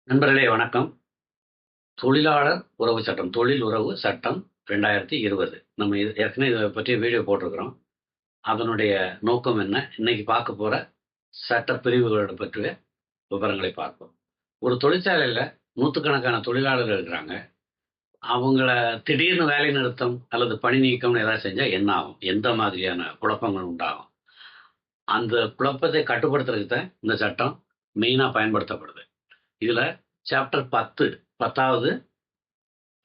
நண்பர்களே வணக்கம். தொழிலாளர் உறவு சட்டம், தொழில் உறவு சட்டம் 2020. நம்ம ஏற்கனவே இதை பற்றி வீடியோ போட்டிருக்கிறோம். அதனுடைய நோக்கம் என்ன? இன்னைக்கு பார்க்க போற சட்ட பிரிவுகளோட பற்றிய விவரங்களை பார்ப்போம். ஒரு தொழிற்சாலையில நூற்றுக்கணக்கான தொழிலாளர்கள் இருக்கிறாங்க. அவங்கள திடீர்னு வேலை நிறுத்தம் அல்லது பணி நீக்கம்னு ஏதாவது செஞ்சா என்ன ஆகும்? எந்த மாதிரியான குழப்பங்கள் உண்டாகும்? அந்த குழப்பத்தை கட்டுப்படுத்துறதுக்கு தான் இந்த சட்டம் மெயினா பயன்படுத்தப்படுது. இதுல சாப்டர் 10, 10வது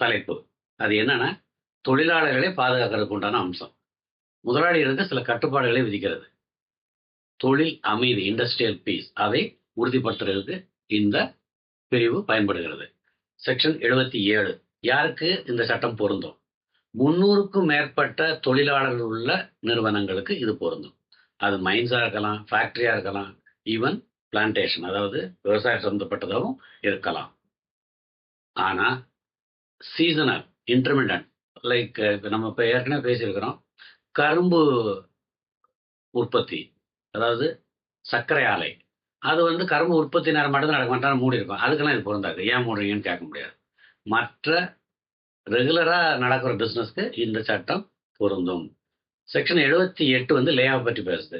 தலைப்பு. அது என்னன்னா, தொழிலாளர்களை பாதுகாக்கிறதுக்கு உண்டான அம்சம். முதலாளிகளுக்கு சில கட்டுப்பாடுகளை விதிக்கிறது. தொழில் அமைதி, இண்டஸ்ட்ரியல் பீஸ், அதை உறுதிப்படுத்துறதுக்கு இந்த பிரிவு பயன்படுகிறது. செக்ஷன் 77. யாருக்கு இந்த சட்டம் பொருந்தும்? 300க்கும் மேற்பட்ட தொழிலாளர்கள் உள்ள நிறுவனங்களுக்கு இது பொருந்தும். அது மைன்ஸா இருக்கலாம், ஃபேக்டரியா இருக்கலாம், ஈவன் பிளான்டேஷன், அதாவது விவசாயம் சம்பந்தப்பட்டதாகவும் இருக்கலாம். ஆனா சீசனல், இன்டர்மிட்டன்ட், லைக் நம்ம இப்போ ஏற்கனவே பேசியிருக்கிறோம். கரும்பு உற்பத்தி, அதாவது சர்க்கரை ஆலை, அது கரும்பு உற்பத்தி நேரம் மட்டும்தான் நடக்க மாட்டாலும் மூடி இருக்கும். அதுக்கெல்லாம் இது பொருந்தாது. ஏன் மூடுறீங்கன்னு கேட்க முடியாது. மற்ற ரெகுலரா நடக்கிற பிசினஸ்க்கு இந்த சட்டம் பொருந்தும். செக்ஷன் 78 லே ஆஃப் பற்றி பேசுது.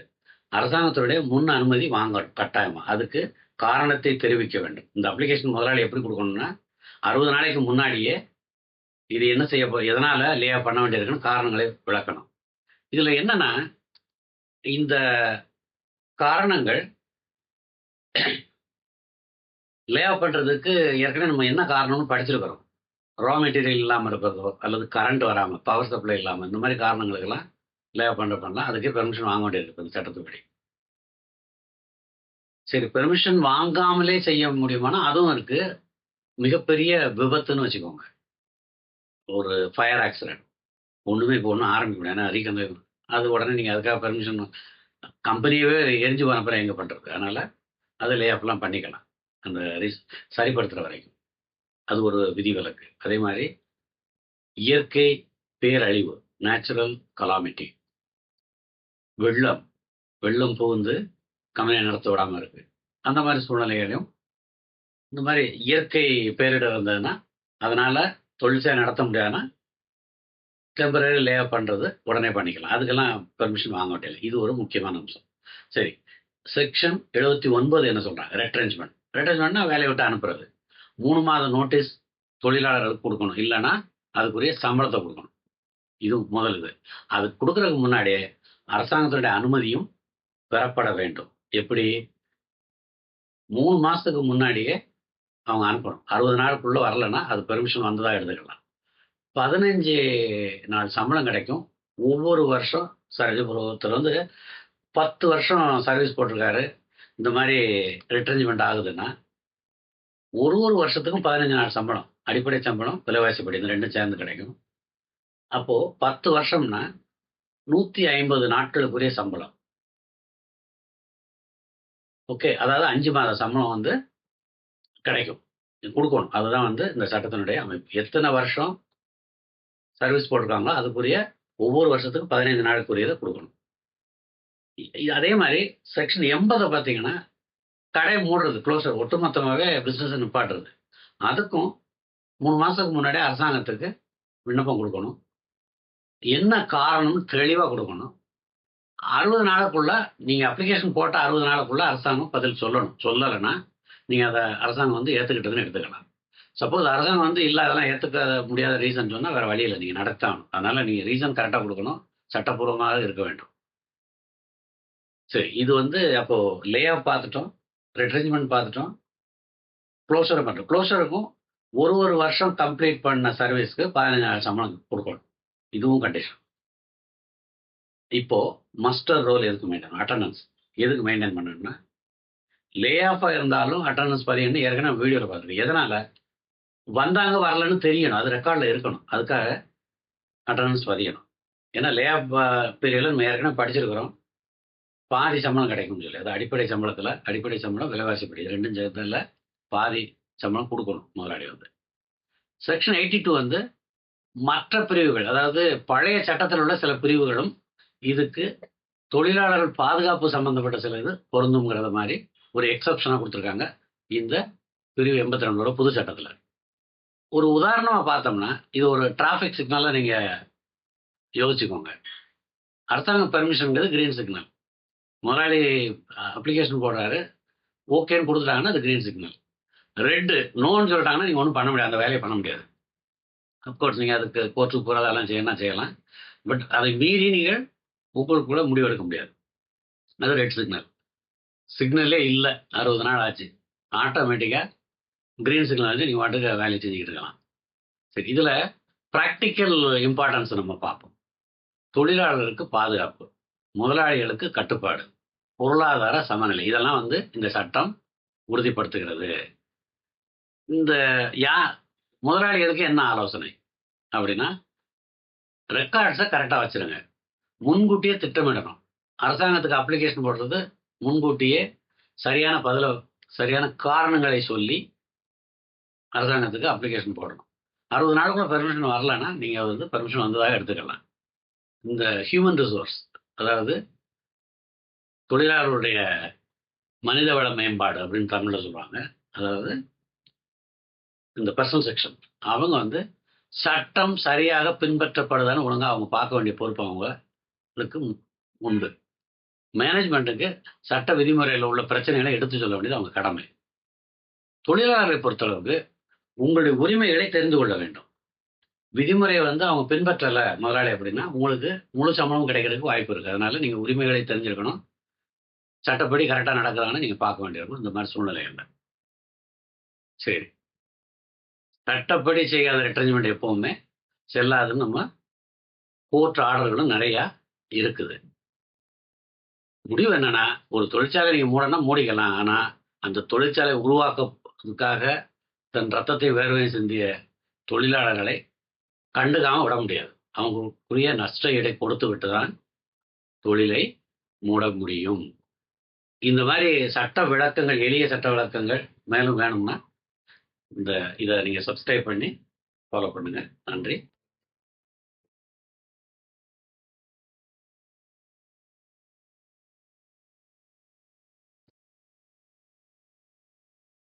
அரசாங்கத்துடைய முன் அனுமதி வாங்கணும் கட்டாயமா. அதுக்கு காரணத்தை தெரிவிக்க வேண்டும். இந்த அப்ளிகேஷன் முதலாளி எப்படி கொடுக்கணும்னா, 60 நாளைக்கு முன்னாடியே இது என்ன எதனால லே ஆஃப் பண்ண வேண்டியிருக்குன்னு காரணங்களை விளக்கணும். இதுல என்னன்னா, இந்த காரணங்கள் லே ஆஃப் பண்றதுக்கு ஏற்கனவே நம்ம என்ன காரணம்னு படிச்சிருக்கிறோம். ரா மெட்டீரியல் இல்லாமல் இருக்கிறதோ, அல்லது கரண்ட் வராமல், பவர் சப்ளை இல்லாமல், இந்த மாதிரி காரணங்களுக்கெல்லாம் லே ஆஃப் பண்ணலாம். அதுக்கே பெர்மிஷன் வாங்க வேண்டியிருக்கு இந்த சட்டத்துப்படி. சரி, பெர்மிஷன் வாங்காமலே செய்ய முடியுமானா அதுவும் இருக்கு. மிகப்பெரிய விபத்துன்னு வச்சுக்கோங்க, ஒரு ஃபயர் ஆக்சிடென்ட், ஒண்ணுமே இப்போ ஒன்றும் ஆரம்பிக்க முடியாது. ஏன்னா ரீகன்ஸ்ட்ரக்ஷன், அது உடனே நீங்க அதுக்காக பெர்மிஷன், கம்பெனியவே எரிஞ்சு போன அப்புறம் எங்க பண்றது? அதனால அது லே ஆஃப்லாம் பண்ணிக்கலாம், அந்த சரிப்படுத்துற வரைக்கும். அது ஒரு விதிவிலக்கு. அதே மாதிரி இயற்கை பேரழிவு, நேச்சுரல் கலாமிட்டி, வெள்ளம், வெள்ளம் புகுந்து கம்பெனியை நடத்த விடாம இருக்கு. அந்த மாதிரி சூழ்நிலைகளையும், இந்த மாதிரி இயற்கை பேரிடர் இருந்ததுன்னா, அதனால தொழிற்சாலை நடத்த முடியாதுன்னா டெம்பரரி லே ஆஃப் பண்றது உடனே பண்ணிக்கலாம். அதுக்கெல்லாம் பெர்மிஷன் வாங்க வேண்டியது. இது ஒரு முக்கியமான அம்சம். சரி, செக்ஷன் 79 என்ன சொல்றாங்க? ரெட்ரென்ச்மெண்ட். ரெட்ரென்ச்மெண்ட்னா வேலையை விட்டு அனுப்புறது. 3 மாத நோட்டீஸ் தொழிலாளர்களுக்கு கொடுக்கணும். இல்லைன்னா அதுக்குரிய சம்பளத்தை கொடுக்கணும். இது முதல் இது. அது கொடுக்கறதுக்கு முன்னாடியே அரசாங்கத்துடைய அனுமதியும் பெறப்பட வேண்டும். எப்படி? 3 மாசத்துக்கு முன்னாடியே அவங்க அனுப்பணும். 60 நாளுக்குள்ள வரலன்னா அது பெர்மிஷன் வந்ததா எடுத்துக்கலாம். 15 நாள் சம்பளம் கிடைக்கும். ஒவ்வொரு வருஷம் ஒருத்தர் 10 வருஷம் சர்வீஸ் போட்டிருக்காரு, இந்த மாதிரி ரிட்ரென்ச்மெண்ட் ஆகுதுன்னா, ஒரு வருஷத்துக்கும் 15 நாள் சம்பளம், அடிப்படை சம்பளம், விலைவாசிப்படி, இந்த ரெண்டும் சேர்ந்து கிடைக்கும். அப்போ 10 வருஷம்னா 150 நாட்களுக்குரிய சம்பளம். ஓகே, அதாவது 5 மாத சம்பளம் கிடைக்கும், கொடுக்கணும். அதுதான் இந்த சட்டத்தினுடைய அமைப்பு. எத்தனை வருஷம் சர்வீஸ் போட்டிருக்காங்களோ அதுக்குரிய ஒவ்வொரு வருஷத்துக்கும் 15 நாளுக்குரியதை கொடுக்கணும். அதே மாதிரி செக்ஷன் 80 பார்த்தீங்கன்னா, கடை மூடுறது, க்ளோசர், ஒட்டுமொத்தமாகவே பிசினஸ் நிப்பாட்டுறது. அதுக்கும் 3 மாசத்துக்கு முன்னாடியே அரசாங்கத்துக்கு விண்ணப்பம் கொடுக்கணும். என்ன காரணம்னு தெளிவா கொடுக்கணும். 60 நாளுக்குள்ள, நீங்க அப்ளிகேஷன் போட்ட 60 நாளுக்குள்ள அரசாங்கம் பதில் சொல்லணும். சொல்லலைன்னா நீங்க அதை அரசாங்கம் ஏத்துக்கிட்டதுன்னு எடுத்துக்கலாம். சப்போஸ் அரசாங்கம் இல்ல அதெல்லாம் ஏத்துக்க முடியாத ரீசன் சொன்னா வேற வழி இல்லை, நீங்க நடத்தாகணும். அதனால நீங்க ரீசன் கரெக்டா கொடுக்கணும், சட்டப்பூர்வமாக இருக்க வேண்டும். சரி, இது அப்போ லே ஆஃப் பார்த்துட்டோம், ரெட்ரென்ச்மெண்ட் பார்த்துட்டோம், க்ளோசரை பண்ணுறோம். க்ளோசருக்கும் ஒரு வருஷம் கம்ப்ளீட் பண்ண சர்வீஸ்க்கு 15,000 சம்பளம் கொடுக்கணும். இதுவும் கண்டிஷன். இப்போ மஸ்டர் ரோல் எதுக்கு மெயின்டைன்? அட்டண்டன்ஸ் எதுக்கு மெயின்டைன் பண்ணணும்னா, லே ஆஃபா இருந்தாலும் அட்டண்டன்ஸ் பதியணும். ஏற்கனவே வீடியோவில் பார்த்துருக்கேன். எதனால? வந்தாங்க வரலன்னு தெரியணும், அது ரெக்கார்டில் இருக்கணும். அதுக்காக அட்டண்டன்ஸ் பதியணும். ஏன்னா லே ஆஃப் பீரியடில் நம்ம ஏற்கனவே படிச்சிருக்கிறோம், பாதி சம்பளம் கிடைக்கும்னு சொல்லி. அது அடிப்படை சம்பளத்தில், அடிப்படை சம்பளம், விலைவாசிப்படி, ரெண்டும் சேர்த்துல பாதி சம்பளம் கொடுக்கணும் முதலாளி. செக்ஷன் 82 மற்ற பிரிவுகள், அதாவது பழைய சட்டத்தில் உள்ள சில பிரிவுகளும் இதுக்கு தொழிலாளர்கள் பாதுகாப்பு சம்பந்தப்பட்ட சில இது பொருந்தும்ங்கிறத மாதிரி ஒரு எக்ஸப்ஷனாக கொடுத்துருக்காங்க இந்த பிரிவு 82 புது சட்டத்தில். ஒரு உதாரணமாக பார்த்தோம்னா, இது ஒரு டிராஃபிக் சிக்னலாக நீங்கள் யோசிச்சுக்கோங்க. அரசாங்க பெர்மிஷனுங்கிறது கிரீன் சிக்னல். முதலாளி அப்ளிகேஷன் போடுறாரு, ஓகேன்னு கொடுத்துட்டாங்கன்னா அது கிரீன் சிக்னல். ரெட்டு நோன்னு சொல்லிட்டாங்கன்னா நீங்கள் ஒன்றும் பண்ண முடியாது, அந்த வேலையை பண்ண முடியாது. அப்கோர்ஸ் நீங்கள் அதுக்கு கோர்ட்டுக்கு போகிறது அதெல்லாம் செய்யலாம். பட் அதை மீறி நீங்கள் உங்களுக்கு கூட முடிவெடுக்க முடியாது. அது ரெட் சிக்னல். சிக்னலே இல்லை, 60 நாள் ஆச்சு, ஆட்டோமேட்டிக்காக கிரீன் சிக்னல் வச்சு நீங்கள் பாட்டுக்கு வேலையை செஞ்சுக்கிட்டு இருக்கலாம். சரி, இதில் ப்ராக்டிக்கல் இம்பார்ட்டன்ஸ் நம்ம பார்ப்போம். தொழிலாளருக்கு பாதுகாப்பு, முதலாளிகளுக்கு கட்டுப்பாடு, பொருளாதார சமநிலை, இதெல்லாம் இந்த சட்டம் உறுதிப்படுத்துகிறது. இந்த முதலாளிகளுக்கு என்ன ஆலோசனை அப்படின்னா, ரெக்கார்ட்ஸை கரெக்டாக வச்சுருங்க. முன்கூட்டியே திட்டமிடணும். அரசாங்கத்துக்கு அப்ளிகேஷன் போடுறது முன்கூட்டியே சரியான காரணங்களை சொல்லி அரசாங்கத்துக்கு அப்ளிகேஷன் போடணும். 60 நாளுக்குள்ள பெர்மிஷன் வரலன்னா நீங்கள் பெர்மிஷன் வந்ததாக எடுத்துக்கலாம். இந்த ஹியூமன் ரிசோர்ஸ், அதாவது தொழிலாளருடைய மனிதவள மேம்பாடு அப்படின்னு தமிழில் சொல்லுவாங்க. அதாவது இந்த பர்சனல் செக்ஷன், அவங்க சட்டம் சரியாக பின்பற்றப்படுதான்னு ஒழுங்காக அவங்க பார்க்க வேண்டிய பொறுப்பு அவங்களுக்கு உண்டு. மேனேஜ்மெண்ட்டுக்கு சட்ட விதிமுறையில் உள்ள பிரச்சனைகளை எடுத்து சொல்ல வேண்டியது அவங்க கடமை. தொழிலாளரை பொறுத்தளவுக்கு உங்களுடைய உரிமைகளை தெரிந்து கொள்ள வேண்டும். விதிமுறையை அவங்க பின்பற்றலை முதலாளி அப்படின்னா உங்களுக்கு முழு சம்பளம் கிடைக்கிறதுக்கு வாய்ப்பு இருக்குது. அதனால நீங்கள் உரிமைகளை தெரிஞ்சிருக்கணும். சட்டப்படி கரெக்டாக நடக்கிறான்னு நீங்கள் பார்க்க வேண்டியிருக்கும் இந்த மாதிரி சூழ்நிலைகளில். சரி, சட்டப்படி செய்யாத ரிட்ரென்ச்மெண்ட் எப்பவுமே செல்லாதுன்னு நம்ம கோர்ட் ஆர்டர்களும் நிறையா இருக்குது. முடிவு என்னன்னா, ஒரு தொழிற்சாலை நீங்கள் மூடனா மூடிக்கலாம். ஆனால் அந்த தொழிற்சாலை உருவாக்குறதுக்காக தன் ரத்தத்தை வேர்வையும் சிந்திய தொழிலாளர்களை கண்டுக்காம விட முடியாது. அவங்களுக்குரிய நஷ்ட ஈடை கொடுத்து விட்டு தான் தொழிலை மூட முடியும். இந்த மாதிரி சட்ட விளக்கங்கள், எளிய சட்ட விளக்கங்கள் மேலும் வேணும்னா இதை நீங்கள் சப்ஸ்கிரைப் பண்ணி ஃபாலோ பண்ணுங்கள். நன்றி.